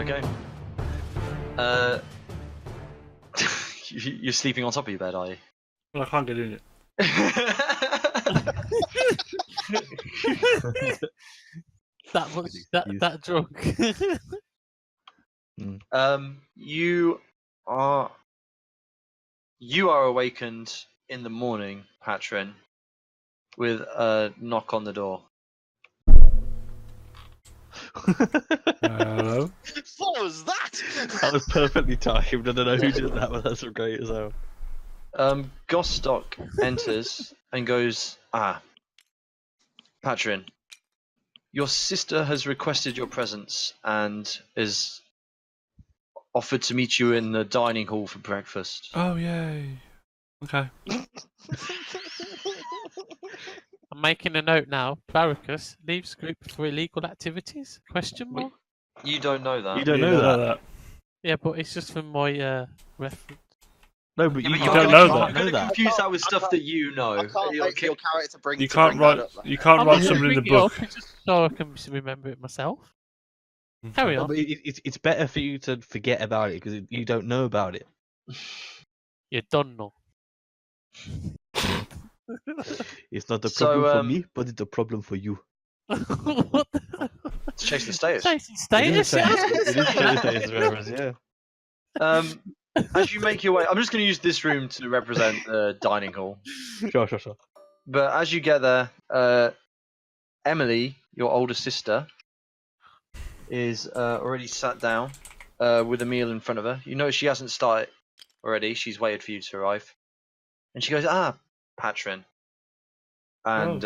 Okay. You're sleeping on top of your bed, are you? Well, I can't get in it. That drunk. You are awakened in the morning, Patron, with a knock on the door. Hello? What was that? That was perfectly timed. I don't know who did that, but that's great as hell. Gostock enters and goes, Patron, your sister has requested your presence and is offered to meet you in the dining hall for breakfast. Oh, yay. Okay. I'm making a note now. Cabacus leaves group for illegal activities? Question mark? You don't know that. You don't know that. Yeah, but it's just from my reference. Yeah, No, but but you don't know that. You're going to confuse that with stuff that you know. I can't wait for your character to bring. You to can't bring write. that up, You can't I'm write not something in the bringing it book. up, it's just so I can remember it myself. Carry No, on. but it's better for you to forget about it because you don't know about it. You don't know. It's not a So, problem for me, but it's a problem for you. What the? It's chasing status. Chasing status? It is status reference, yeah. As you make your way, I'm just going to use this room to represent the dining hall. Sure. But as you get there, Emily, your older sister, is already sat down with a meal in front of her. You notice she hasn't started already. She's waited for you to arrive. And she goes, Patron. And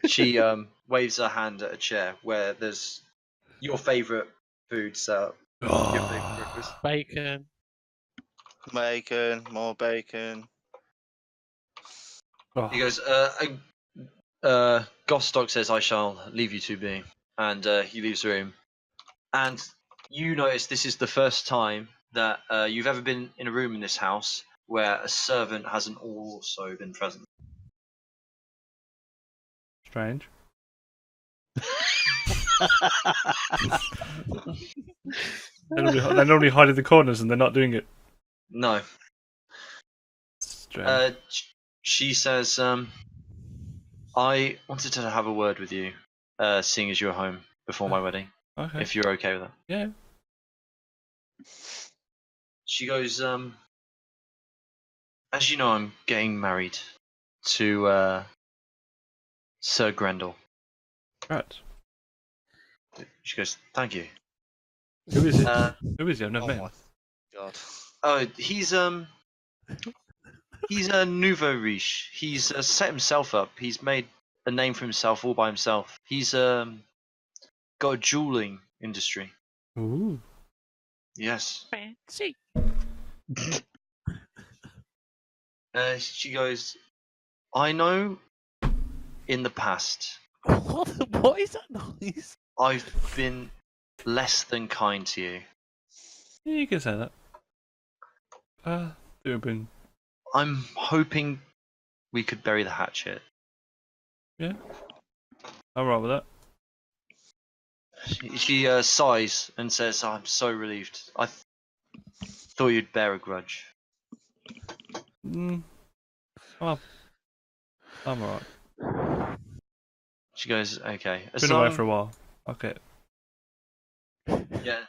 she waves her hand at a chair where there's your favourite food set up. Your favourite breakfast. Bacon. Bacon, more bacon. Oh, He goes, Gostock says I shall leave you to be. And he leaves the room. And you notice this is the first time that you've ever been in a room in this house where a servant hasn't also been present. strange. They normally hide in the corners and they're not doing it. No. Strange. She says, I wanted to have a word with you, seeing as you're home before my wedding, Okay. if you're okay with that. Yeah. She goes, as you know, I'm getting married to Sir Grendel. Right. She goes, thank you. Who is it? Who is he? I've never met him. my god. Oh, he's a nouveau riche. He's set himself up. He's made a name for himself all by himself. He's got a jeweling industry. Ooh. Yes. Fancy. She goes, I know in the past What is that noise? I've been less than kind to you. Yeah, you can say that. They've been. I'm hoping we could bury the hatchet. Yeah. I'm right with that. She sighs and says, I'm so relieved. I thought you'd bear a grudge. Well, I'm alright. She goes, okay. Been away for a while. Okay. Yeah,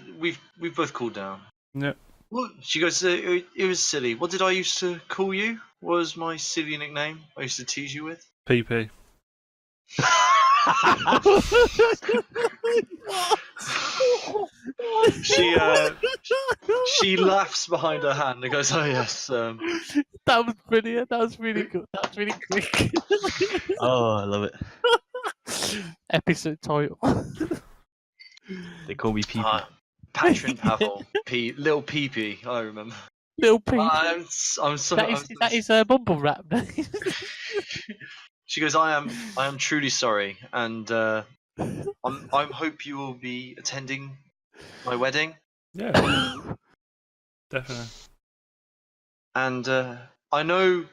we've both cooled down. Yep. What? She goes, it was silly. What did I used to call you? What was my silly nickname I used to tease you with? PP. She laughs behind her hand and goes, oh yes. That was brilliant. That was really good. That was really quick. Oh, I love it. Episode title. They call me PP. Patron Pavel, little PP. I remember. Little P. I'm sorry. That is a bumble rap. She goes, I am truly sorry, and I hope you will be attending my wedding. Yeah. Definitely. And I know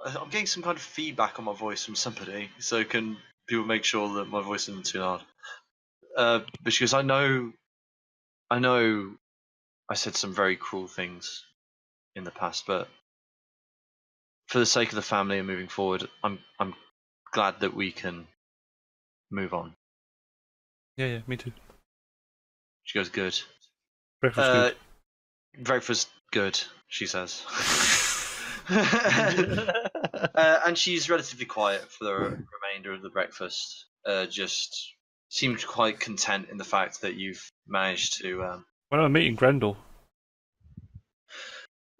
I'm getting some kind of feedback on my voice from somebody, so can people make sure that my voice isn't too loud? because I know I said some very cruel things in the past, but for the sake of the family and moving forward, I'm glad that we can move on. Yeah, me too. She goes, good. Breakfast good. Breakfast good, she says. And she's relatively quiet for the remainder of the breakfast. Just seemed quite content in the fact that you've managed to. When I'm meeting Grendel.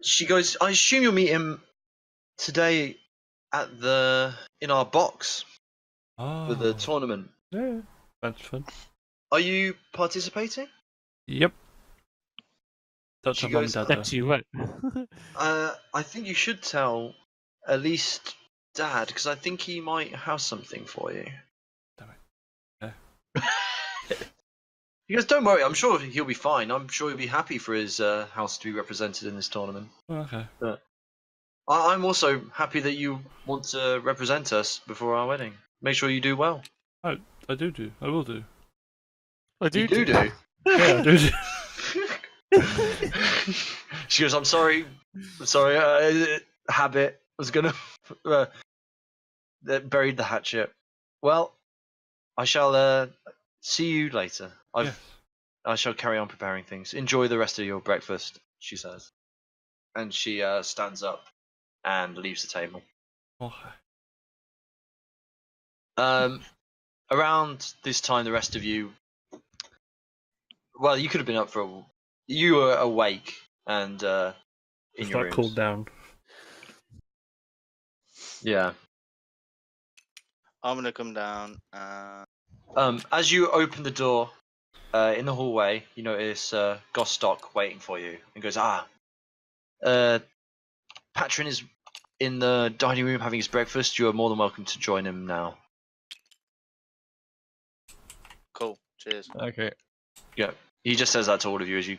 She goes, I assume you'll meet him today in our box for the tournament. Yeah, that's fun. Are you participating? Yep. Don't She tell Mum and goes, Dad That you won't. I think you should tell at least Dad, because I think he might have something for you. Damn it. He goes, don't worry, I'm sure he'll be fine. I'm sure he'll be happy for his house to be represented in this tournament. Okay. But I'm also happy that you want to represent us before our wedding. Make sure you do well. I do. I will do. I do. You do. Yeah, I do. She goes, I'm sorry. Habit was gonna buried the hatchet. Well, I shall see you later. Yes. I shall carry on preparing things. Enjoy the rest of your breakfast, she says. And she stands up and leaves the table. Okay. Around this time, the rest of you... Well, you could have been up for You were awake and in It's your like rooms. cooled down. Yeah. I'm gonna come down. As you open the door in the hallway, you notice Gostock waiting for you and goes, Patron is in the dining room having his breakfast. You are more than welcome to join him now. Cool. Cheers. Okay. Yeah. He just says that to all of you as you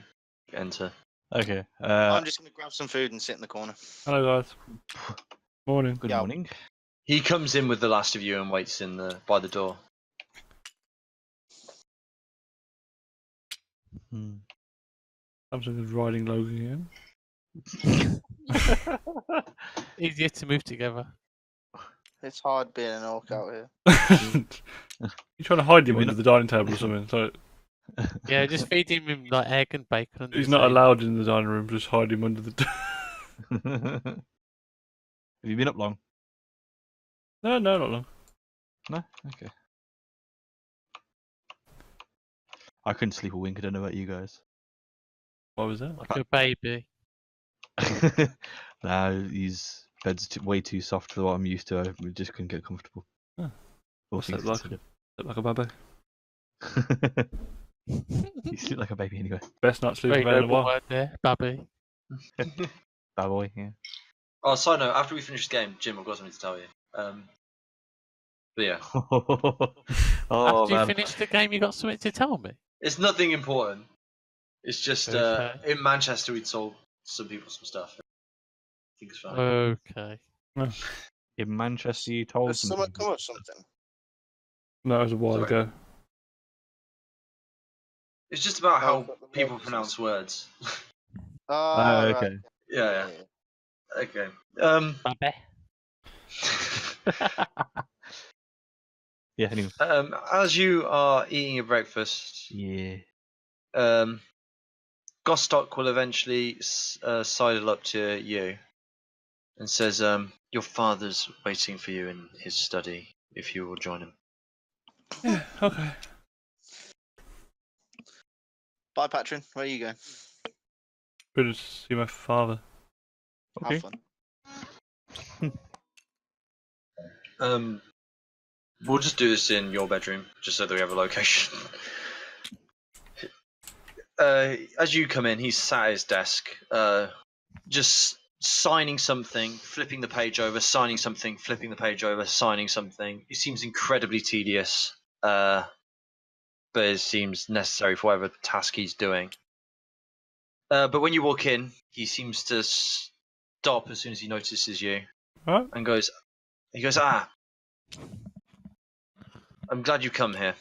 enter. Okay. I'm just gonna grab some food and sit in the corner. Hello, guys. Morning. Good Yeah. morning. He comes in with the last of you and waits by the door. Hmm. Samsung is riding Logan again. Easier to move together. It's hard being an orc out here. You trying to hide him You're under not- the dining table or something? So Yeah, just feed him like egg and bacon. Under he's the not table. allowed in the dining room. Just hide him under the. Have you been up long? No, not long. No? Okay. I couldn't sleep a wink, I don't know about you guys. Why was that? Like a baby. Nah, his bed's way too soft for what I'm used to. I just couldn't get comfortable. Huh. All What's things that like? considered. Like a baby. You sleep like a baby anyway. Best night sleep Very I've had in a noble while. word there, baby. Bad boy, yeah. Oh, side note, after we finish the game, Jim, I've got something to tell you. But yeah, Oh After you man. finish the game, you got something to tell me. it's nothing important. It's just Okay. in Manchester we'd sold some people some stuff. I think it's fine. Okay. In Manchester, you told Does some someone people- come with something? No, it was a while Sorry. ago. It's just about Oh, how but the people words. pronounce words. Ah, right. okay. Yeah. Okay. Baby. Yeah, anyway. As you are eating your breakfast, Yeah. Gostock will eventually sidle up to you and says, your father's waiting for you in his study, if you will join him. Yeah, okay. Bye, Patron. Where are you going? Good to see my father. Okay. Have fun. We'll just do this in your bedroom, just so that we have a location. As you come in, he's sat at his desk, just signing something, flipping the page over, signing something, flipping the page over, signing something. It seems incredibly tedious, but it seems necessary for whatever task he's doing. But when you walk in, he seems to stop as soon as he notices you, Huh? and goes, I'm glad you come here.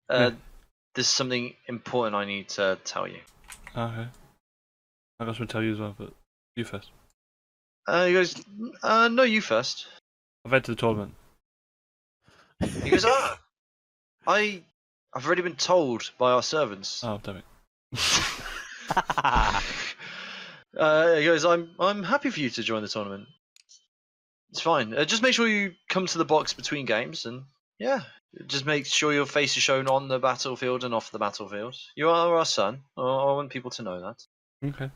Yeah. there's something important I need to tell you. Okay. I got something to tell you as well, but you first. He goes, no, you first. I've entered the tournament. He goes, I've already been told by our servants. Oh, damn it. He goes, I'm happy for you to join the tournament. It's fine. Just make sure you come to the box between games, and yeah, just make sure your face is shown on the battlefield and off the battlefield. You are our son. I want people to know that. Okay.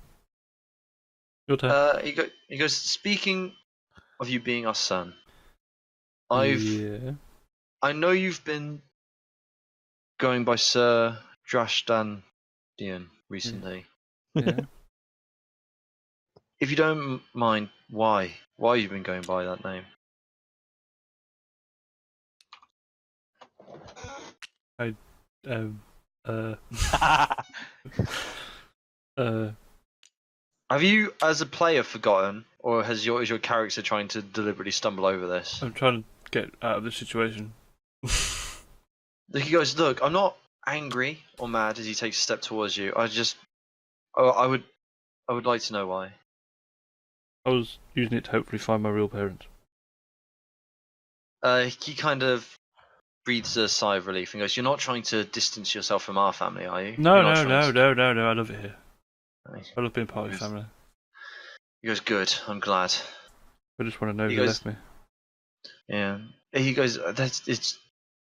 Your turn. He goes. Speaking of you being our son, Yeah. I know you've been going by Sir Drashdandian recently. Yeah. If you don't mind, why you've been going by that name? Have you, as a player, forgotten, or is your character trying to deliberately stumble over this? I'm trying to get out of this situation. He goes, look, I'm not angry or mad as he takes a step towards you. I would like to know why. I was using it to hopefully find my real parents. He kind of breathes a sigh of relief and goes, "You're not trying to distance yourself from our family, are you?" No, You're not no, trying no, to- no, no, no. I love it here. Right. I love being part of your family. He goes, "Good. I'm glad." I just want to know He who goes- left me. Yeah. He goes, it's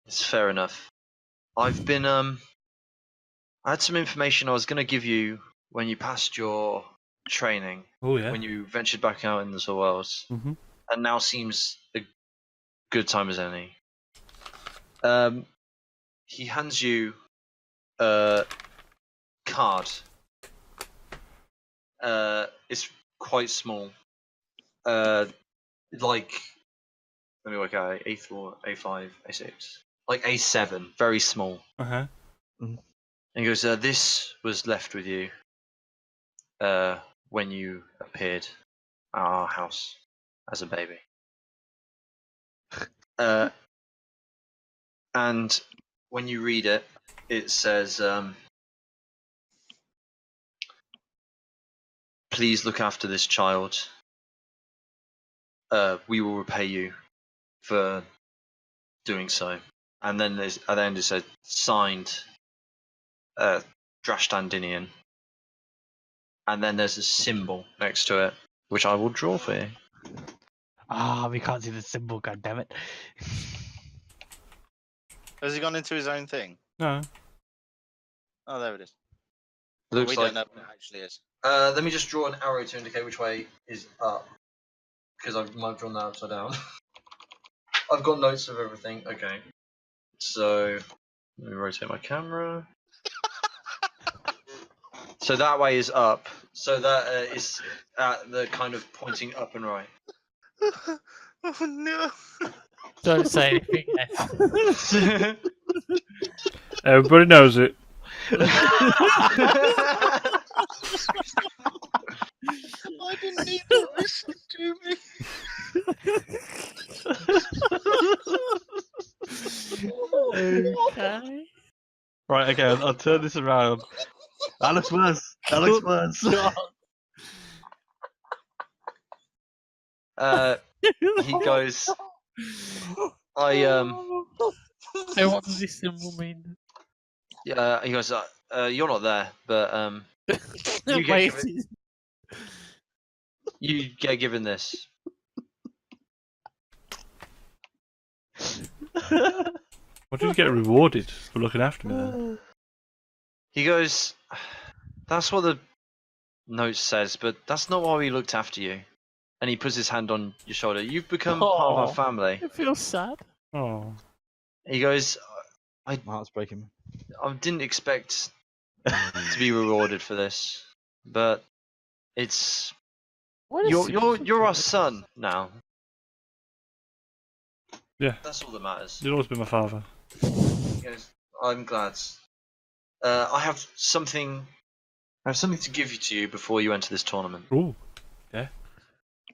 fair enough. I've been I had some information I was going to give you when you passed your training, Oh yeah. when you ventured back out in the world, Mhm. and now seems a good time as any. He hands you a card. It's quite small. Like, let me work out. A4, A5, A6, like A7, very small. Uh-huh. And he goes, "This was left with you when you appeared at our house as a baby." And when you read it, it says, "Please look after this child. We will repay you for doing so." And then at the end it said, "Signed, Drashtandinian." And then there's a symbol next to it, which I will draw for you. We can't see the symbol, goddammit. Has he gone into his own thing? No. Oh, there it is. Looks we like. don't know what it actually is. Let me just draw an arrow to indicate which way is up, because I might have drawn that upside down. I've got notes of everything. Okay, so let me rotate my camera. So that way is up. So that is at the kind of pointing up and right. Oh no! Don't say anything yet. Everybody knows it. I didn't need to listen to me. Okay. Right, okay, I'll turn this around. That looks worse. That looks worse. He goes, Hey, what does this symbol mean? he goes, you're not there, but you get Wait, given, you get given this. What did you get rewarded for looking after me then? He goes, "That's what the note says, but that's not why we looked after you." And he puts his hand on your shoulder. "You've become part of our Aw. family." it feels sad. Oh. He goes, My heart's breaking. "I didn't expect to be rewarded for this, but it's What you're our son now." Yeah. That's all that matters. You'll always be my father. He goes, "I'm glad. I have something to give you to you before you enter this tournament." Ooh.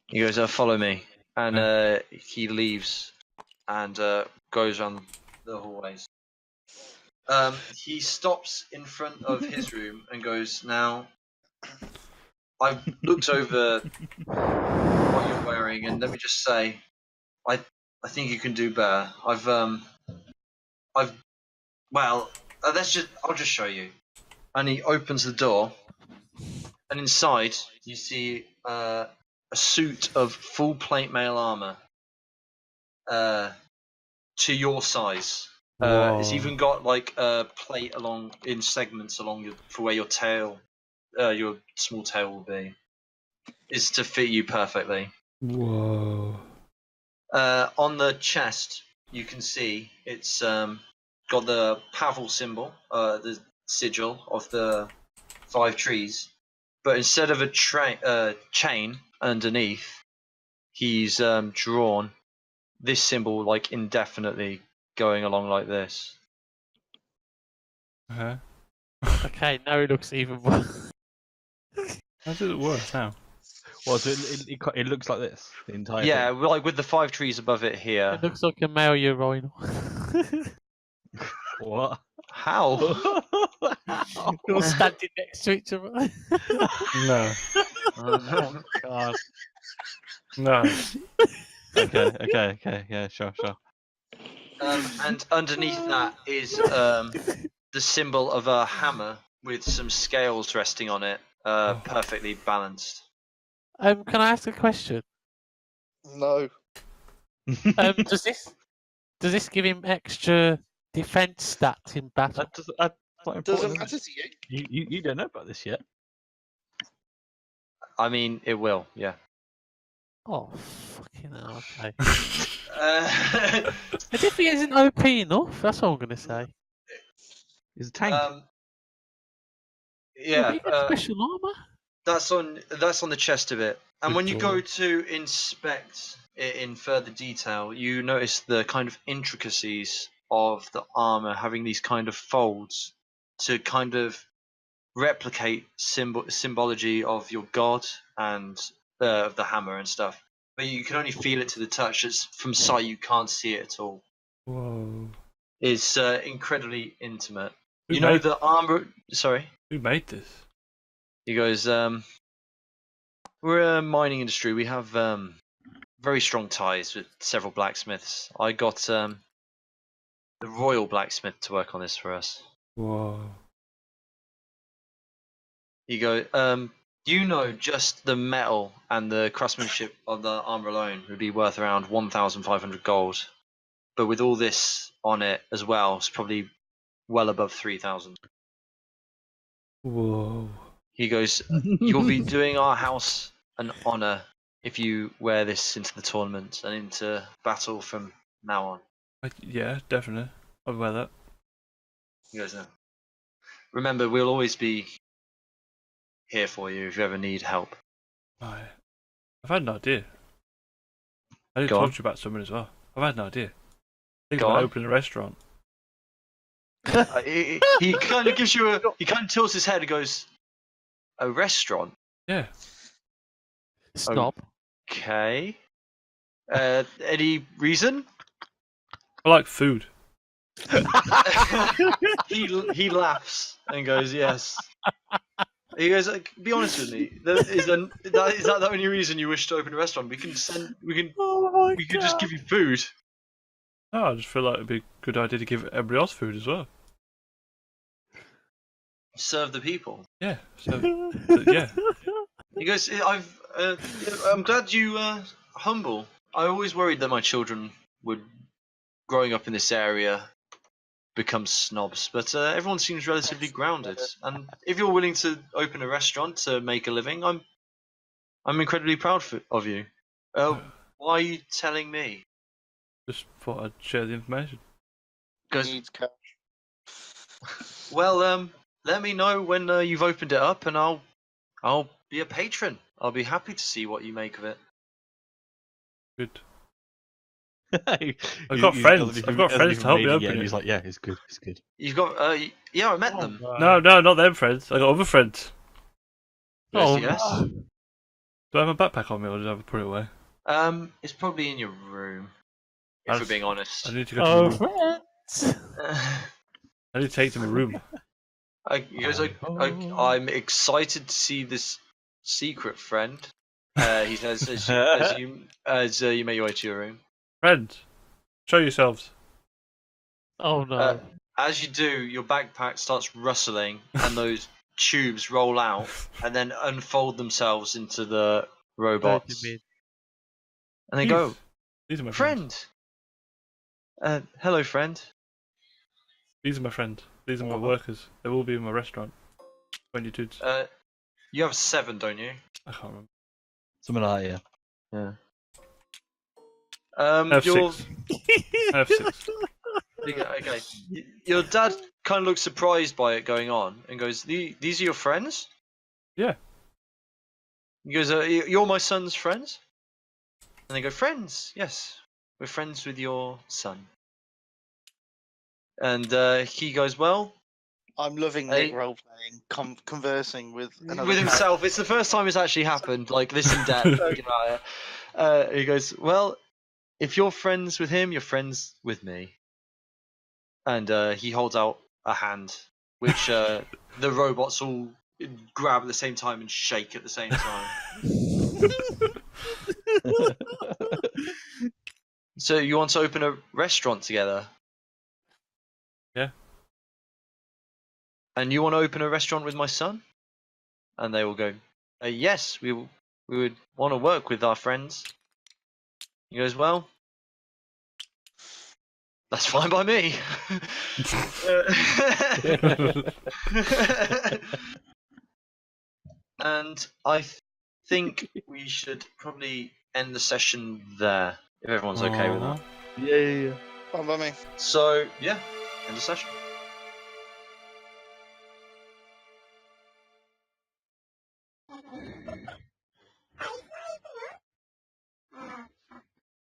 He goes, "Follow me," and he leaves and goes around the hallways. He stops in front of his room and goes, "Now, I've looked over what you're wearing, and let me just say, I think you can do better. Well, I'll just show you." And he opens the door, and inside you see a suit of full plate mail armor, to your size. It's even got like a plate along in segments along for where your small tail will be. Is to fit you perfectly. Whoa. On the chest, you can see it's got the Pavel symbol, the sigil of the 5 trees, but instead of a chain underneath, he's drawn this symbol like indefinitely going along like this. Uh-huh. Okay, now it looks even worse. How does it work now? Well, so it looks like this the entire Yeah, thing. like with the 5 trees above it here. It looks like a male urinal. What? How? You're all standing next to each other. No. Oh God. No. Okay. Yeah, sure. And underneath that is the symbol of a hammer with some scales resting on it, perfectly balanced. Can I ask a question? No. Does this give him extra defense stats in battle? That's not important. Doesn't is matter it? to you. You don't know about this yet. I mean, it will, yeah. Oh, fucking hell, okay. Uh, As if he isn't OP enough, that's all I'm going to say. It's a tank. Yeah, but yeah, he gets special armor. that's on the chest of it. And Good when you call. go to inspect it in further detail, you notice the kind of intricacies of the armor having these kind of folds to kind of replicate symbology of your god and of the hammer and stuff. But you can only feel it to the touch. It's from sight, you can't see it at all. Whoa. It's incredibly intimate. Who You know made- the armor. Sorry. Who made this? He goes, we're a mining industry. We have very strong ties with several blacksmiths. I got the royal blacksmith to work on this for us. Whoa. You go, you know, just the metal and the craftsmanship of the armor alone would be worth around 1,500 gold. But with all this on it as well, it's probably well above 3,000. Whoa. He goes, you'll be doing our house an honor if you wear this into the tournament and into battle from now on. Yeah, definitely. I'll wear that. He goes, no. Remember, we'll always be here for you if you ever need help. Right. I've had an idea. I need to Go talk on. to you about something as well. I've had an idea. I think Go I'm on. opening a restaurant. He kind of gives you he kind of tilts his head and goes, a restaurant? Yeah. Snob. Okay. Any reason? I like food. he laughs and goes, yes. He goes, be honest with me. Is that the only reason you wish to open a restaurant? We can Oh my we can just give you food. Oh, I just feel like it'd be a good idea to give everybody else food as well. Serve the people. Yeah. So, yeah. He goes, I'm glad you humble. I always worried that my children would, growing up in this area, become snobs, but everyone seems relatively grounded. And if you're willing to open a restaurant to make a living, I'm incredibly proud of you. Why are you telling me? Just thought I'd share the information. Goes, Needs cash. well, let me know when you've opened it up, and I'll be a patron. I'll be happy to see what you make of it. Good. I've got friends. I've got friends to help me open it. He's like, yeah, it's good. It's good. You've got, yeah, I met them. No, not them friends. I got other friends. Oh, Yes. Do I have a backpack on me or did I put it away? It's probably in your room. If we're being honest. I need to go to Oh, the room. friends. I need to take to my room. He goes, I'm excited to see this secret friend. He says as you make your way to your room. Friend, show yourselves. Oh no. As you do, your backpack starts rustling, and those tubes roll out, and then unfold themselves into the robots. And they go, These are my friends. friend. Hello, friend. These are my friends. These are my workers. They will be in my restaurant. 22s. You have 7, don't you? I can't remember. Something like that, Yeah. I have 6. I have 6. Okay. Your dad kind of looks surprised by it going on and goes, "These are your friends?" Yeah. He goes, "You're my son's friends?" And they go, "Friends, yes, we're friends with your son." And he goes, "Well, I'm loving Nick role playing, conversing with another with himself. It's the first time it's actually happened, like this in depth. Thinking about it. He goes, "Well, if you're friends with him, you're friends with me." And he holds out a hand, which the robots all grab at the same time and shake at the same time. So you want to open a restaurant together? Yeah. And you want to open a restaurant with my son? And they will go, yes, we would want to work with our friends. He goes, well, that's fine by me. And I think we should probably end the session there, if everyone's okay with that. Yeah. Fine by me. So, yeah, end the session.